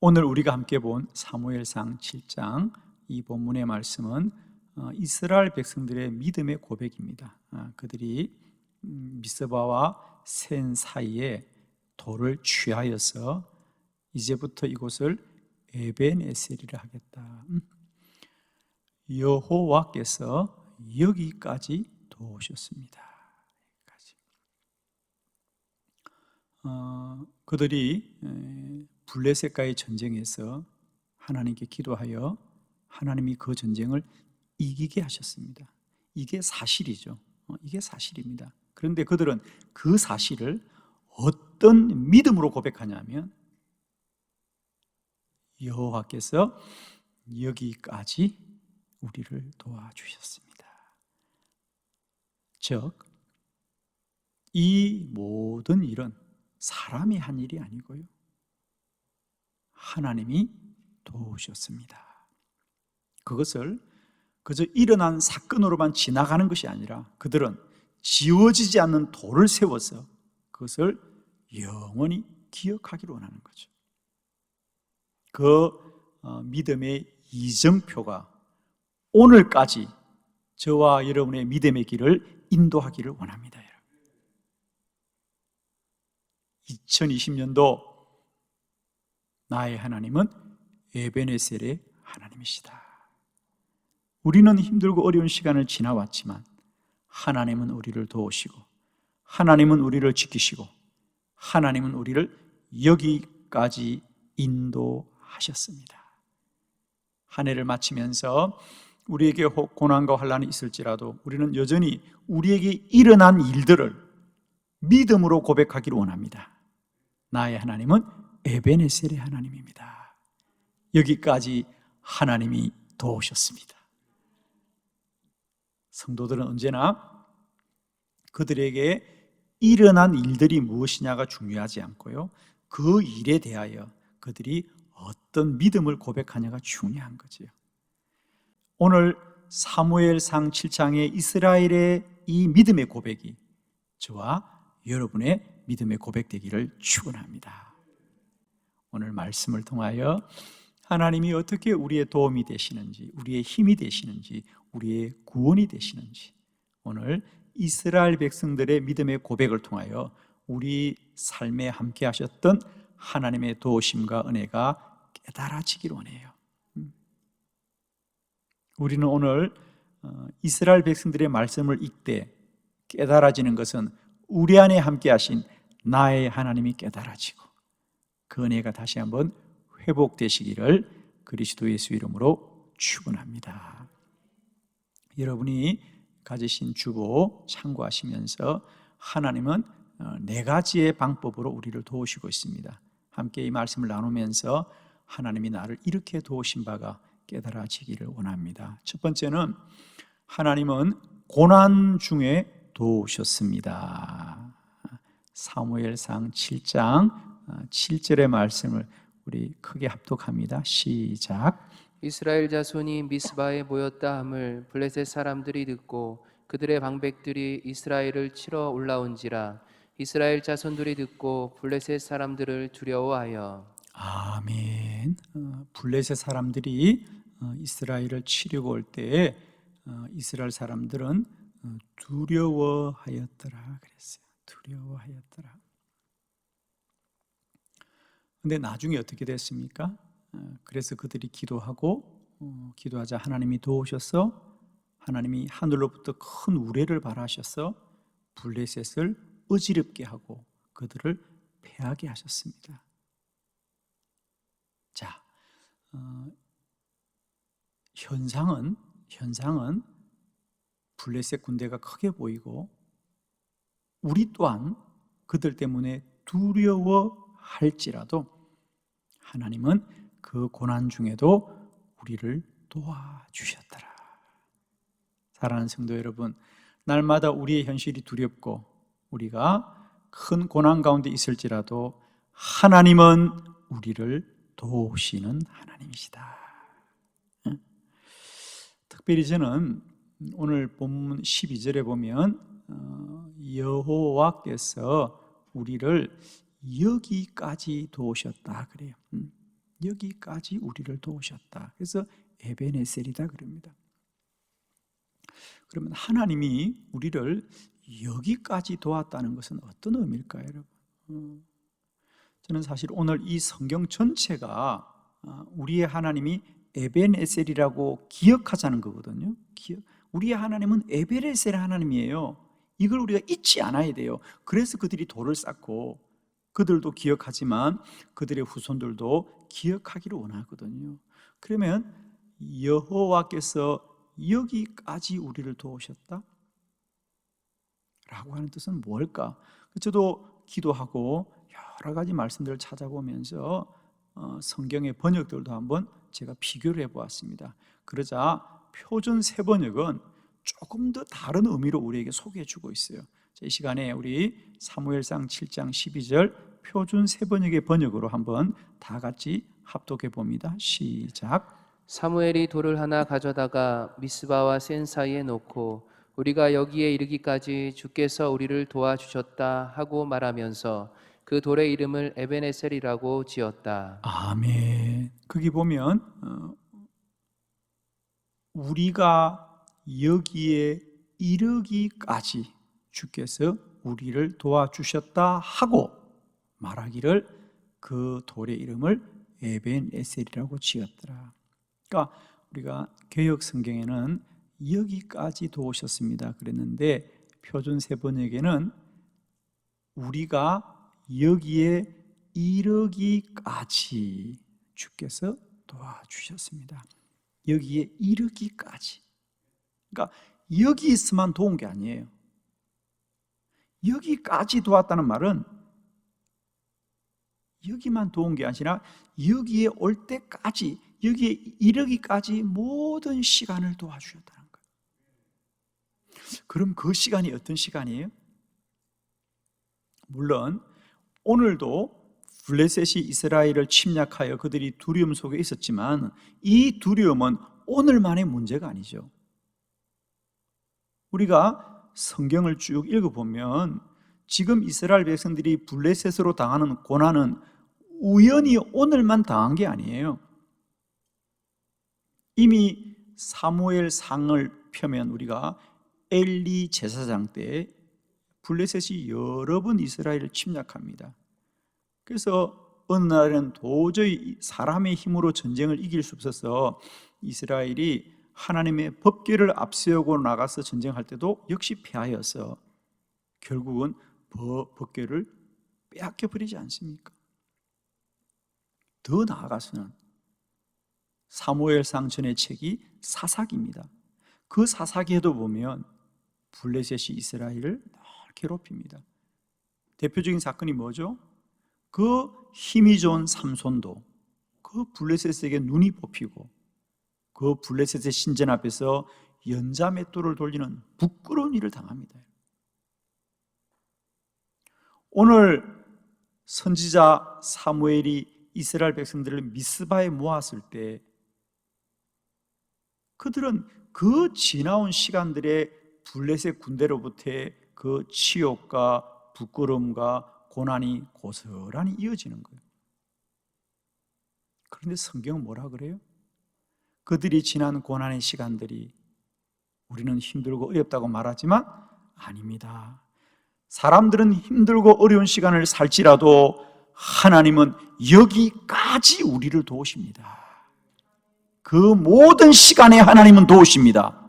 오늘 우리가 함께 본 사무엘상 7장 이 본문의 말씀은 이스라엘 백성들의 믿음의 고백입니다. 그들이 미스바와 센 사이에 돌을 취하여서 이제부터 이곳을 에벤에셀이라 하겠다. 여호와께서 여기까지 도우셨습니다. 그들이 블레셋과의 전쟁에서 하나님께 기도하여 하나님이 그 전쟁을 이기게 하셨습니다. 이게 사실이죠. 이게 사실입니다. 그런데 그들은 그 사실을 어떤 믿음으로 고백하냐면 여호와께서 여기까지 우리를 도와주셨습니다. 즉, 이 모든 일은 사람이 한 일이 아니고요, 하나님이 도우셨습니다. 그것을 그저 일어난 사건으로만 지나가는 것이 아니라 그들은 지워지지 않는 돌을 세워서 그것을 영원히 기억하기를 원하는 거죠. 그 믿음의 이정표가 오늘까지 저와 여러분의 믿음의 길을 인도하기를 원합니다. 2020년도 나의 하나님은 에벤에셀의 하나님이시다. 우리는 힘들고 어려운 시간을 지나왔지만 하나님은 우리를 도우시고 하나님은 우리를 지키시고 하나님은 우리를 여기까지 인도하셨습니다. 한 해를 마치면서 우리에게 고난과 환난이 있을지라도 우리는 여전히 우리에게 일어난 일들을 믿음으로 고백하기를 원합니다. 나의 하나님은 에벤에셀의 하나님입니다. 여기까지 하나님이 도우셨습니다. 성도들은 언제나 그들에게 일어난 일들이 무엇이냐가 중요하지 않고요, 그 일에 대하여 그들이 어떤 믿음을 고백하냐가 중요한 거지요. 오늘 사무엘상 7장의 이스라엘의 이 믿음의 고백이 저와 여러분의 믿음의 고백되기를 축원합니다. 오늘 말씀을 통하여 하나님이 어떻게 우리의 도움이 되시는지, 우리의 힘이 되시는지, 우리의 구원이 되시는지, 오늘 이스라엘 백성들의 믿음의 고백을 통하여 우리 삶에 함께 하셨던 하나님의 도우심과 은혜가 깨달아지기를 원해요. 우리는 오늘 이스라엘 백성들의 말씀을 읽되 깨달아지는 것은 우리 안에 함께 하신 나의 하나님이 깨달아지고 그 은혜가 다시 한번 회복되시기를 그리스도 예수 이름으로 축원합니다. 여러분이 가지신 주보 참고하시면서 하나님은 네 가지의 방법으로 우리를 도우시고 있습니다. 함께 이 말씀을 나누면서 하나님이 나를 이렇게 도우신 바가 깨달아지기를 원합니다. 첫 번째는 하나님은 고난 중에 도우셨습니다. 사무엘상 7장 7절의 말씀을 우리 크게 합독합니다. 시작. 이스라엘 자손이 미스바에 모였다 함을 블레셋 사람들이 듣고 그들의 방백들이 이스라엘을 치러 올라온지라 이스라엘 자손들이 듣고 블레셋 사람들을 두려워하여. 아멘. 블레셋 사람들이 이스라엘을 치려고 올 때에 이스라엘 사람들은 두려워하였더라 그랬어요. 두려워하였더라. 근데 나중에 어떻게 됐습니까? 그래서 그들이 기도하자 하나님이 도우셔서 하나님이 하늘로부터 큰 우레를 발하셔서 블레셋을 어지럽게 하고 그들을 패하게 하셨습니다. 자, 현상은 블레셋 군대가 크게 보이고 우리 또한 그들 때문에 두려워할지라도 하나님은 그 고난 중에도 우리를 도와주셨더라. 사랑하는 성도 여러분, 날마다 우리의 현실이 두렵고 우리가 큰 고난 가운데 있을지라도 하나님은 우리를 도우시는 하나님이시다. 특별히 저는 오늘 본문 12절에 보면 여호와께서 우리를 여기까지 도우셨다 그래요. 여기까지 우리를 도우셨다. 그래서 에베네셀이다 그럽니다. 그러면 하나님이 우리를 여기까지 도왔다는 것은 어떤 의미일까요, 여러분? 저는 사실 오늘 이 성경 전체가 우리의 하나님이 에벤에셀이라고 기억하자는 거거든요. 우리의 하나님은 에벤에셀 하나님이에요. 이걸 우리가 잊지 않아야 돼요. 그래서 그들이 돌을 쌓고 그들도 기억하지만 그들의 후손들도 기억하기를 원하거든요. 그러면 여호와께서 여기까지 우리를 도우셨다? 라고 하는 뜻은 뭘까? 저도 기도하고 여러 가지 말씀들을 찾아보면서 성경의 번역들도 한번 제가 비교를 해보았습니다. 그러자 표준 세번역은 조금 더 다른 의미로 우리에게 소개해주고 있어요. 이 시간에 우리 사무엘상 7장 12절 표준 세번역의 번역으로 한번 다 같이 합독해 봅니다. 시작. 사무엘이 돌을 하나 가져다가 미스바와 센 사이에 놓고 우리가 여기에 이르기까지 주께서 우리를 도와주셨다 하고 말하면서 그 돌의 이름을 에베네셀이라고 지었다. 아멘. 거기 보면 우리가 여기에 이르기까지 주께서 우리를 도와주셨다 하고 말하기를 그 돌의 이름을 에벤에셀이라고 지었더라. 그러니까 우리가 개역 성경에는 여기까지 도우셨습니다 그랬는데 표준 세번역에는 우리가 여기에 이르기까지 주께서 도와주셨습니다. 여기에 이르기까지. 그러니까 여기 있으면 도운 게 아니에요. 여기까지 도왔다는 말은 여기만 도운 게 아니라 여기에 올 때까지, 여기에 이르기까지 모든 시간을 도와주셨다는 거예요. 그럼 그 시간이 어떤 시간이에요? 물론 오늘도 블레셋이 이스라엘을 침략하여 그들이 두려움 속에 있었지만 이 두려움은 오늘만의 문제가 아니죠. 우리가 성경을 쭉 읽어보면 지금 이스라엘 백성들이 블레셋으로 당하는 고난은 우연히 오늘만 당한 게 아니에요. 이미 사무엘상을 펴면 우리가 엘리 제사장 때 블레셋이 여러 번 이스라엘을 침략합니다. 그래서 어느 날에는 도저히 사람의 힘으로 전쟁을 이길 수 없어서 이스라엘이 하나님의 법궤를 앞세우고 나가서 전쟁할 때도 역시 패하여서 결국은 법궤를 빼앗겨 버리지 않습니까? 더 나아가서는 사무엘상 전의 책이 사사기입니다. 그 사사기에도 보면 블레셋이 이스라엘을 늘 괴롭힙니다. 대표적인 사건이 뭐죠? 그 힘이 좋은 삼손도 그 블레셋에게 눈이 뽑히고 그 블레셋의 신전 앞에서 연자맷돌을 돌리는 부끄러운 일을 당합니다. 오늘 선지자 사무엘이 이스라엘 백성들을 미스바에 모았을 때 그들은 그 지나온 시간들의 블레셋 군대로부터의 그 치욕과 부끄러움과 고난이 고스란히 이어지는 거예요. 그런데 성경은 뭐라 그래요? 그들이 지난 고난의 시간들이 우리는 힘들고 어렵다고 말하지만 아닙니다. 사람들은 힘들고 어려운 시간을 살지라도 하나님은 여기까지 우리를 도우십니다. 그 모든 시간에 하나님은 도우십니다.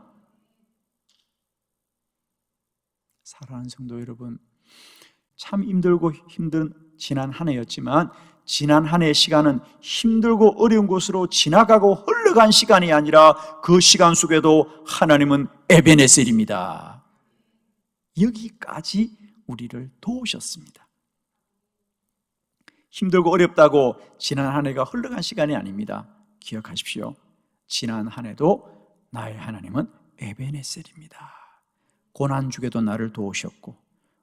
사랑하는 성도 여러분, 참 힘들고 힘든 지난 한 해였지만 지난 한 해의 시간은 힘들고 어려운 곳으로 지나가고 흘러간 시간이 아니라 그 시간 속에도 하나님은 에베네셀입니다. 여기까지 우리를 도우셨습니다. 힘들고 어렵다고 지난 한 해가 흘러간 시간이 아닙니다. 기억하십시오. 지난 한 해도 나의 하나님은 에베네셀입니다. 고난 중에도 나를 도우셨고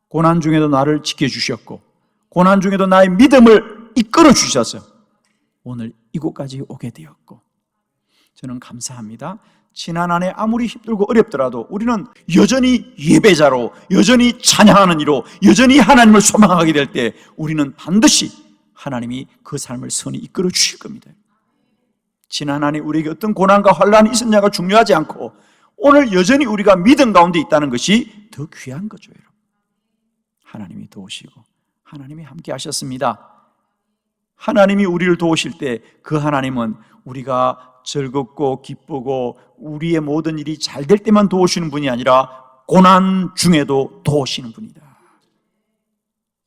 고난 중에도 나를 지켜주셨고 고난 중에도 나의 믿음을 이끌어 주셔서 오늘 이곳까지 오게 되었고 저는 감사합니다. 지난 한 해 아무리 힘들고 어렵더라도 우리는 여전히 예배자로 여전히 찬양하는 이로 여전히 하나님을 소망하게 될 때 우리는 반드시 하나님이 그 삶을 선히 이끌어 주실 겁니다. 지난 한 해 우리에게 어떤 고난과 환난이 있었냐가 중요하지 않고 오늘 여전히 우리가 믿음 가운데 있다는 것이 더 귀한 거죠, 여러분. 하나님이 도우시고 하나님이 함께 하셨습니다. 하나님이 우리를 도우실 때 그 하나님은 우리가 즐겁고 기쁘고 우리의 모든 일이 잘 될 때만 도우시는 분이 아니라 고난 중에도 도우시는 분이다.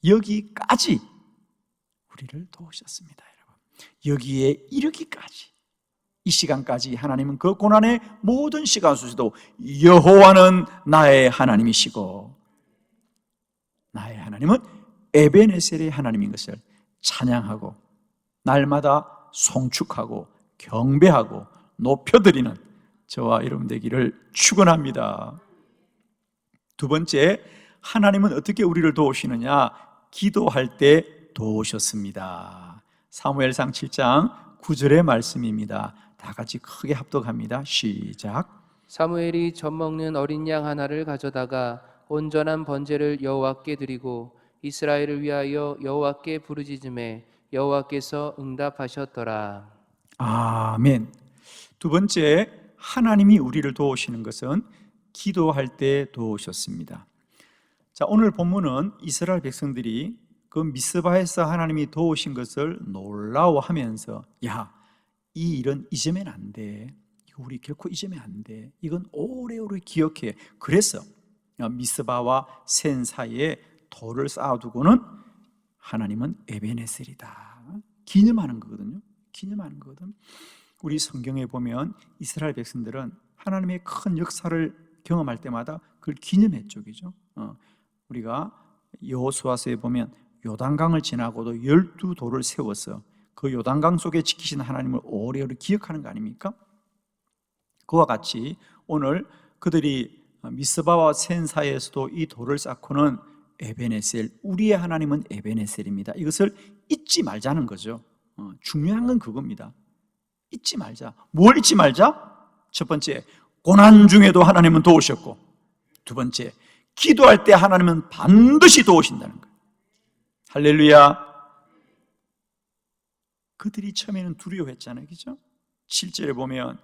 여기까지 우리를 도우셨습니다, 여러분. 여기에 이르기까지, 이 시간까지 하나님은 그 고난의 모든 시간 속에서도 여호와는 나의 하나님이시고 나의 하나님은 에베네셀의 하나님인 것을 찬양하고 날마다 송축하고 경배하고 높여드리는 저와 여러분 되기를 축원합니다. 두 번째, 하나님은 어떻게 우리를 도우시느냐? 기도할 때 도우셨습니다. 사무엘상 7장 9절의 말씀입니다. 다 같이 크게 합독합니다. 시작. 사무엘이 젖 먹는 어린 양 하나를 가져다가 온전한 번제를 여호와께 드리고 이스라엘을 위하여 여호와께 부르짖음에 여호와께서 응답하셨더라. 아멘. 두 번째, 하나님이 우리를 도우시는 것은 기도할 때 도우셨습니다. 자, 오늘 본문은 이스라엘 백성들이 그 미스바에서 하나님이 도우신 것을 놀라워하면서 야, 이 일은 잊으면 안 돼. 이거 우리 결코 잊으면 안 돼. 이건 오래오래 기억해. 그래서 미스바와 센 사이에 돌을 쌓아두고는 하나님은 에베네셀이다. 기념하는 거거든요. 기념하는 거거든. 우리 성경에 보면 이스라엘 백성들은 하나님의 큰 역사를 경험할 때마다 그걸 기념했죠, 그죠? 우리가 여호수아서에 보면 요단강을 지나고도 12돌을 세워서 그 요단강 속에 지키신 하나님을 오래오래 기억하는 거 아닙니까? 그와 같이 오늘 그들이 미스바와 센 사이에서도 이 돌을 쌓고는 에베네셀, 우리의 하나님은 에베네셀입니다. 이것을 잊지 말자는 거죠. 중요한 건 그겁니다. 잊지 말자. 뭘 잊지 말자? 첫 번째, 고난 중에도 하나님은 도우셨고, 두 번째, 기도할 때 하나님은 반드시 도우신다는 거예요. 할렐루야. 그들이 처음에는 두려워했잖아요, 그죠? 7절에 보면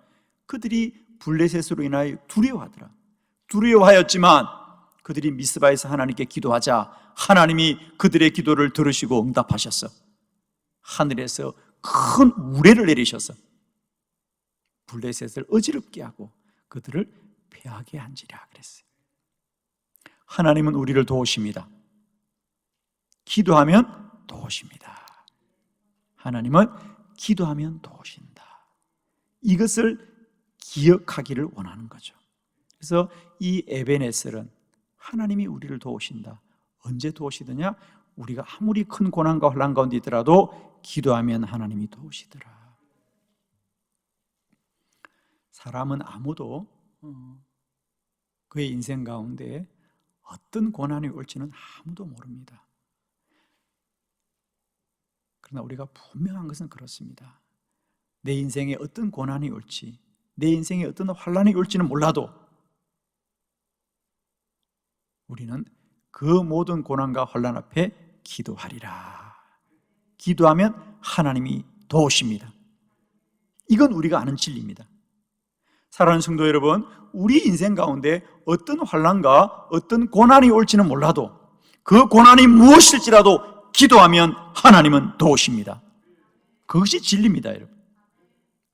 그들이 블레셋으로 인하여 두려워하더라. 두려워하였지만 그들이 미스바에서 하나님께 기도하자 하나님이 그들의 기도를 들으시고 응답하셨어. 하늘에서 큰 우레를 내리셔서 블레셋을 어지럽게 하고 그들을 패하게 한지라 그랬어요. 하나님은 우리를 도우십니다. 기도하면 도우십니다. 하나님은 기도하면 도우신다. 이것을 기억하기를 원하는 거죠. 그래서 이 에베네셀은 하나님이 우리를 도우신다. 언제 도우시더냐? 우리가 아무리 큰 고난과 환난 가운데 있더라도 기도하면 하나님이 도우시더라. 사람은 아무도 그의 인생 가운데 어떤 고난이 올지는 아무도 모릅니다. 그러나 우리가 분명한 것은 그렇습니다. 내 인생에 어떤 고난이 올지, 내 인생에 어떤 환난이 올지는 몰라도 우리는 그 모든 고난과 환난 앞에 기도하리라. 기도하면 하나님이 도우십니다. 이건 우리가 아는 진리입니다. 사랑하는 성도 여러분, 우리 인생 가운데 어떤 환난과 어떤 고난이 올지는 몰라도 그 고난이 무엇일지라도 기도하면 하나님은 도우십니다. 그것이 진리입니다, 여러분.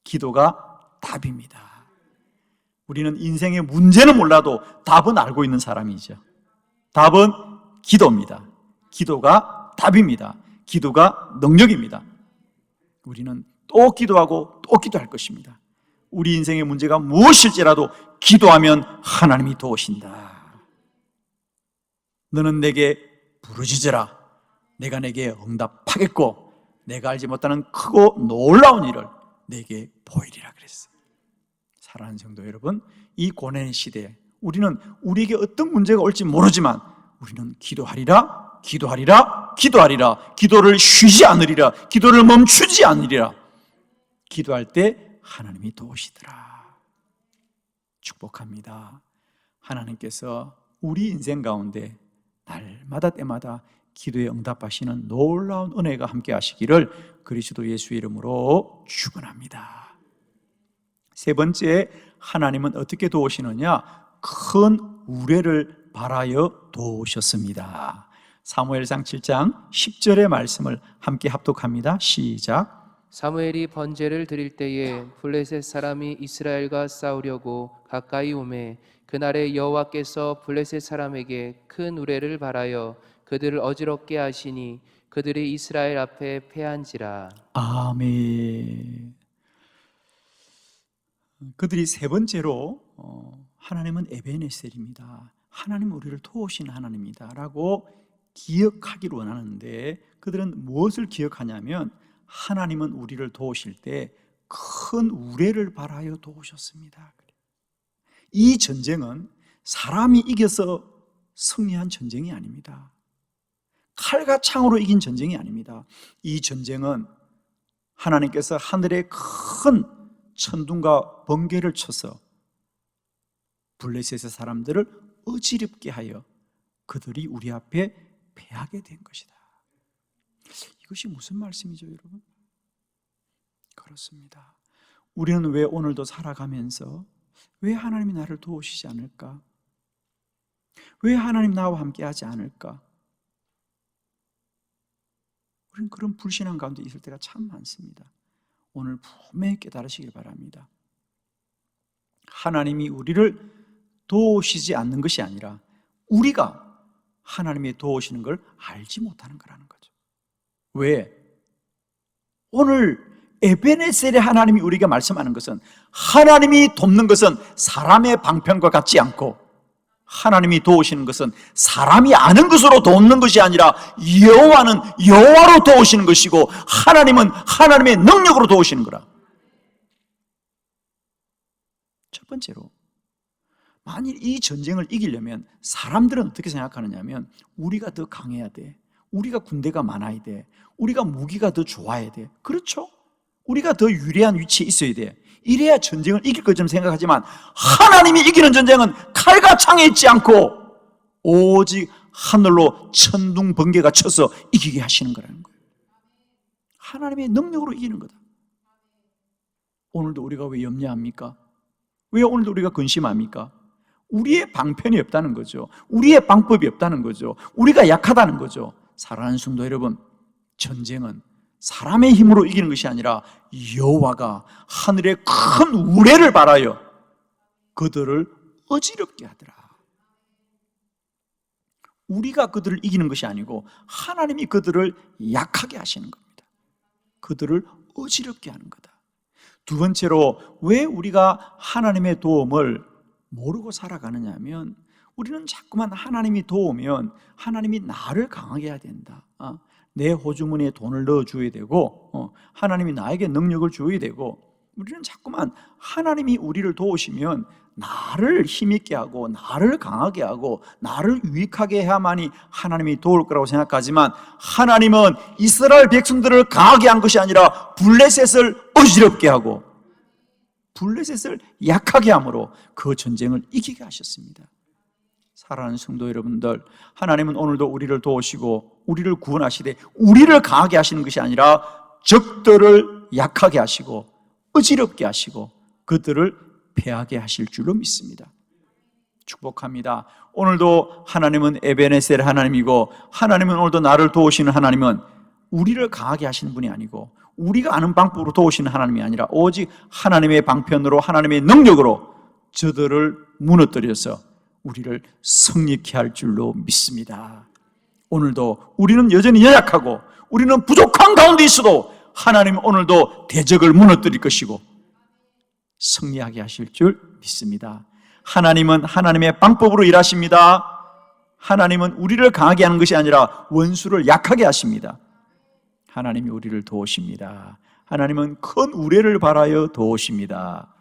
기도가 답입니다. 우리는 인생의 문제는 몰라도 답은 알고 있는 사람이죠. 답은 기도입니다. 기도가 답입니다. 기도가 능력입니다. 우리는 또 기도하고 또 기도할 것입니다. 우리 인생의 문제가 무엇일지라도 기도하면 하나님이 도우신다. 너는 내게 부르짖으라. 내가 내게 응답하겠고 내가 알지 못하는 크고 놀라운 일을 내게 보이리라 그랬어요. 사랑하는 성도 여러분, 이 고난의 시대에 우리는 우리에게 어떤 문제가 올지 모르지만 우리는 기도하리라, 기도하리라, 기도하리라. 기도를 쉬지 않으리라. 기도를 멈추지 않으리라. 기도할 때 하나님이 도우시더라. 축복합니다. 하나님께서 우리 인생 가운데 날마다 때마다 기도에 응답하시는 놀라운 은혜가 함께 하시기를 그리스도 예수의 이름으로 축원합니다. 세 번째, 하나님은 어떻게 도우시느냐? 큰 우레를 발하여 도우셨습니다. 사무엘상 7장 10절의 말씀을 함께 합독합니다. 시작. 사무엘이 번제를 드릴 때에 블레셋 사람이 이스라엘과 싸우려고 가까이 오매 그날에 여호와께서 블레셋 사람에게 큰 우레를 발하여 그들을 어지럽게 하시니 그들이 이스라엘 앞에 패한지라. 아멘. 그들이 세 번째로 하나님은 에베네셀입니다. 하나님은 우리를 도우시는 하나님이다 라고 기억하기를 원하는데, 그들은 무엇을 기억하냐면 하나님은 우리를 도우실 때 큰 우레를 발하여 도우셨습니다. 이 전쟁은 사람이 이겨서 승리한 전쟁이 아닙니다. 칼과 창으로 이긴 전쟁이 아닙니다. 이 전쟁은 하나님께서 하늘에 큰 천둥과 번개를 쳐서 블레셋의 사람들을 어지럽게 하여 그들이 우리 앞에 패하게 된 것이다. 이것이 무슨 말씀이죠, 여러분? 그렇습니다. 우리는 왜 오늘도 살아가면서 왜 하나님이 나를 도우시지 않을까? 왜 하나님 나와 함께 하지 않을까? 우리는 그런 불신앙 가운데 있을 때가 참 많습니다. 오늘 분명히 깨달으시길 바랍니다. 하나님이 우리를 도우시지 않는 것이 아니라 우리가 하나님이 도우시는 걸 알지 못하는 거라는 거죠. 왜? 오늘 에베네셀의 하나님이 우리에게 말씀하는 것은, 하나님이 돕는 것은 사람의 방편과 같지 않고 하나님이 도우시는 것은 사람이 아는 것으로 돕는 것이 아니라 여호와는 여호와로 도우시는 것이고 하나님은 하나님의 능력으로 도우시는 거라. 첫 번째로, 만일 이 전쟁을 이기려면 사람들은 어떻게 생각하느냐면 우리가 더 강해야 돼, 우리가 군대가 많아야 돼, 우리가 무기가 더 좋아야 돼. 그렇죠? 우리가 더 유리한 위치에 있어야 돼. 이래야 전쟁을 이길 것처럼 생각하지만 하나님이 이기는 전쟁은 칼과 창에 있지 않고 오직 하늘로 천둥 번개가 쳐서 이기게 하시는 거라는 거예요. 하나님의 능력으로 이기는 거다. 오늘도 우리가 왜 염려합니까? 왜 오늘도 우리가 근심합니까? 우리의 방편이 없다는 거죠. 우리의 방법이 없다는 거죠. 우리가 약하다는 거죠. 사랑하는 성도 여러분, 전쟁은 사람의 힘으로 이기는 것이 아니라 여호와가 하늘에 큰 우레를 발하여 그들을 어지럽게 하더라. 우리가 그들을 이기는 것이 아니고 하나님이 그들을 약하게 하시는 겁니다. 그들을 어지럽게 하는 거다. 두 번째로, 왜 우리가 하나님의 도움을 모르고 살아가느냐 하면, 우리는 자꾸만 하나님이 도우면 하나님이 나를 강하게 해야 된다, 내 호주머니에 돈을 넣어줘야 되고, 하나님이 나에게 능력을 줘야 되고, 우리는 자꾸만 하나님이 우리를 도우시면 나를 힘있게 하고 나를 강하게 하고 나를 유익하게 해야만이 하나님이 도울 거라고 생각하지만, 하나님은 이스라엘 백성들을 강하게 한 것이 아니라 블레셋을 어지럽게 하고 블레셋을 약하게 함으로 그 전쟁을 이기게 하셨습니다. 사랑하는 성도 여러분들, 하나님은 오늘도 우리를 도우시고 우리를 구원하시되 우리를 강하게 하시는 것이 아니라 적들을 약하게 하시고 어지럽게 하시고 그들을 패하게 하실 줄로 믿습니다. 축복합니다. 오늘도 하나님은 에베네셀 하나님이고, 하나님은 오늘도 나를 도우시는 하나님은 우리를 강하게 하시는 분이 아니고 우리가 아는 방법으로 도우시는 하나님이 아니라 오직 하나님의 방편으로 하나님의 능력으로 저들을 무너뜨려서 우리를 승리케 할 줄로 믿습니다. 오늘도 우리는 여전히 연약하고 우리는 부족한 가운데 있어도 하나님은 오늘도 대적을 무너뜨릴 것이고 승리하게 하실 줄 믿습니다. 하나님은 하나님의 방법으로 일하십니다. 하나님은 우리를 강하게 하는 것이 아니라 원수를 약하게 하십니다. 하나님이 우리를 도우십니다. 하나님은 큰 우레를 발하여 도우십니다.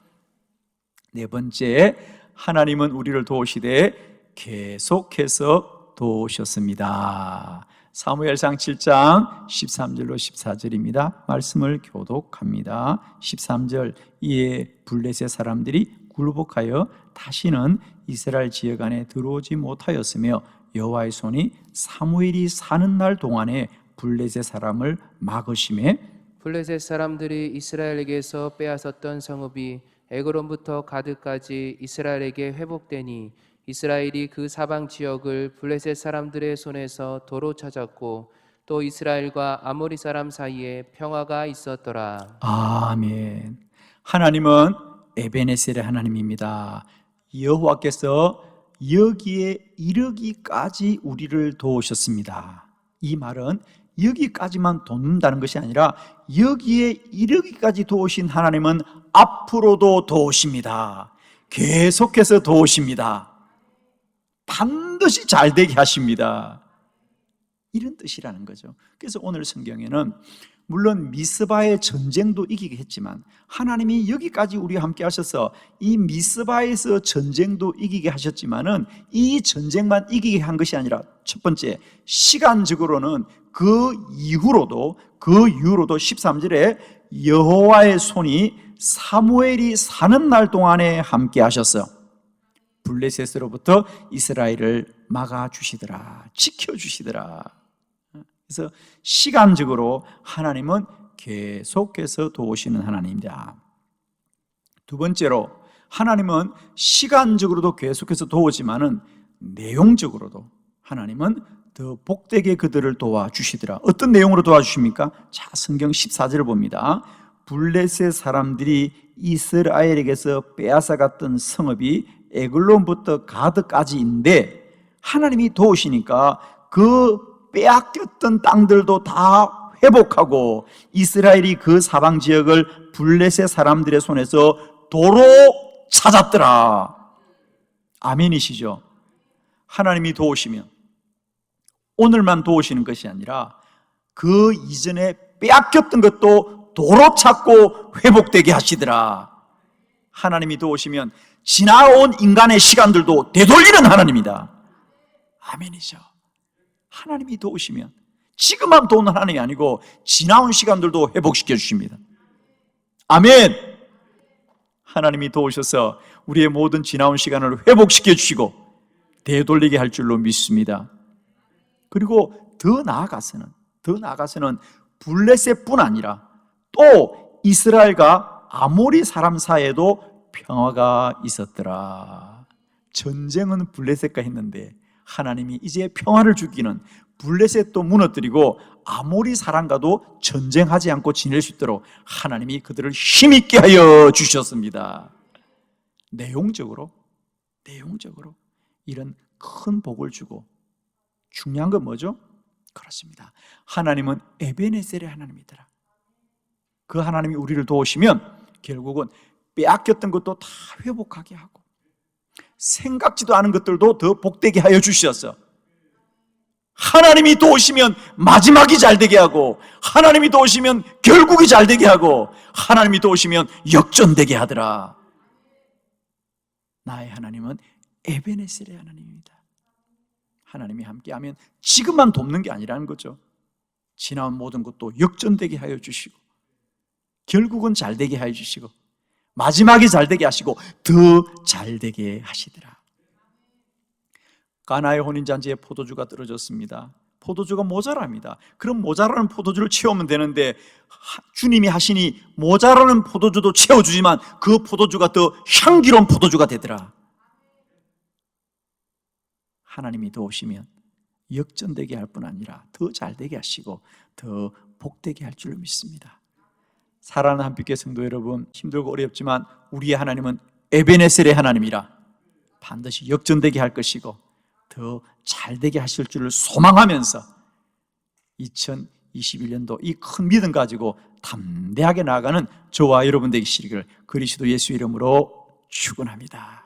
네 번째, 하나님은 우리를 도우시되 계속해서 도우셨습니다. 사무엘상 7장 13절로 14절입니다. 말씀을 교독합니다. 13절, 이에 블레셋 사람들이 굴복하여 다시는 이스라엘 지역 안에 들어오지 못하였으며 여호와의 손이 사무엘이 사는 날 동안에 블레셋 사람을 막으심에 블레셋 사람들이 이스라엘에게서 빼앗았던 성읍이 에그론부터 가드까지 이스라엘에게 회복되니 이스라엘이 그 사방 지역을 블레셋 사람들의 손에서 도로 찾았고 또 이스라엘과 아모리 사람 사이에 평화가 있었더라. 아멘. 하나님은 에베네셀의 하나님입니다. 여호와께서 여기에 이르기까지 우리를 도우셨습니다. 이 말은 여기까지만 돕는다는 것이 아니라 여기에 이르기까지 도우신 하나님은 앞으로도 도우십니다. 계속해서 도우십니다. 반드시 잘 되게 하십니다. 이런 뜻이라는 거죠. 그래서 오늘 성경에는 물론 미스바의 전쟁도 이기게 했지만 하나님이 여기까지 우리와 함께 하셔서 이 미스바에서 전쟁도 이기게 하셨지만은 이 전쟁만 이기게 한 것이 아니라 첫 번째 시간적으로는 그 이후로도 13절에 여호와의 손이 사무엘이 사는 날 동안에 함께 하셨어. 블레셋으로부터 이스라엘을 막아주시더라, 지켜주시더라. 그래서 시간적으로 하나님은 계속해서 도우시는 하나님입니다. 두 번째로 하나님은 시간적으로도 계속해서 도우지만은 내용적으로도 하나님은 더 복되게 그들을 도와주시더라. 어떤 내용으로 도와주십니까? 자, 성경 14절을 봅니다. 블레셋 사람들이 이스라엘에게서 빼앗아갔던 성읍이 에글론부터 가드까지인데 하나님이 도우시니까 그 빼앗겼던 땅들도 다 회복하고 이스라엘이 그 사방 지역을 블레셋 사람들의 손에서 도로 찾았더라. 아멘이시죠? 하나님이 도우시면 오늘만 도우시는 것이 아니라 그 이전에 빼앗겼던 것도 도로 찾고 회복되게 하시더라. 하나님이 도우시면 지나온 인간의 시간들도 되돌리는 하나님이다. 아멘이죠. 하나님이 도우시면 지금만 도우는 하나님이 아니고 지나온 시간들도 회복시켜 주십니다. 아멘. 하나님이 도우셔서 우리의 모든 지나온 시간을 회복시켜 주시고 되돌리게 할 줄로 믿습니다. 그리고 더 나아가서는 블레셋뿐 아니라 또 이스라엘과 아모리 사람 사이에도 평화가 있었더라. 전쟁은 블레셋과 했는데 하나님이 이제 평화를 주기는 블레셋도 무너뜨리고 아모리 사람과도 전쟁하지 않고 지낼 수 있도록 하나님이 그들을 힘있게 하여 주셨습니다. 내용적으로 이런 큰 복을 주고 중요한 건 뭐죠? 그렇습니다. 하나님은 에베네셀의 하나님이더라. 그 하나님이 우리를 도우시면 결국은 빼앗겼던 것도 다 회복하게 하고 생각지도 않은 것들도 더 복되게 하여 주셨어. 하나님이 도우시면 마지막이 잘 되게 하고 하나님이 도우시면 결국이 잘 되게 하고 하나님이 도우시면 역전되게 하더라. 나의 하나님은 에베네셀의 하나님입니다. 하나님이 함께하면 지금만 돕는 게 아니라는 거죠. 지나온 모든 것도 역전되게 하여 주시고 결국은 잘 되게 하여 주시고 마지막이 잘 되게 하시고 더 잘 되게 하시더라. 가나의 혼인잔치에 포도주가 떨어졌습니다. 포도주가 모자랍니다. 그럼 모자라는 포도주를 채우면 되는데 주님이 하시니 모자라는 포도주도 채워주지만 그 포도주가 더 향기로운 포도주가 되더라. 하나님이 도우시면 역전되게 할 뿐 아니라 더 잘되게 하시고 더 복되게 할 줄로 믿습니다. 사랑하는 한빛교회 성도 여러분, 힘들고 어렵지만 우리의 하나님은 에베네셀의 하나님이라 반드시 역전되게 할 것이고 더 잘되게 하실 줄을 소망하면서 2021년도 이 큰 믿음 가지고 담대하게 나아가는 저와 여러분 되시기를 그리스도 예수 이름으로 축원합니다.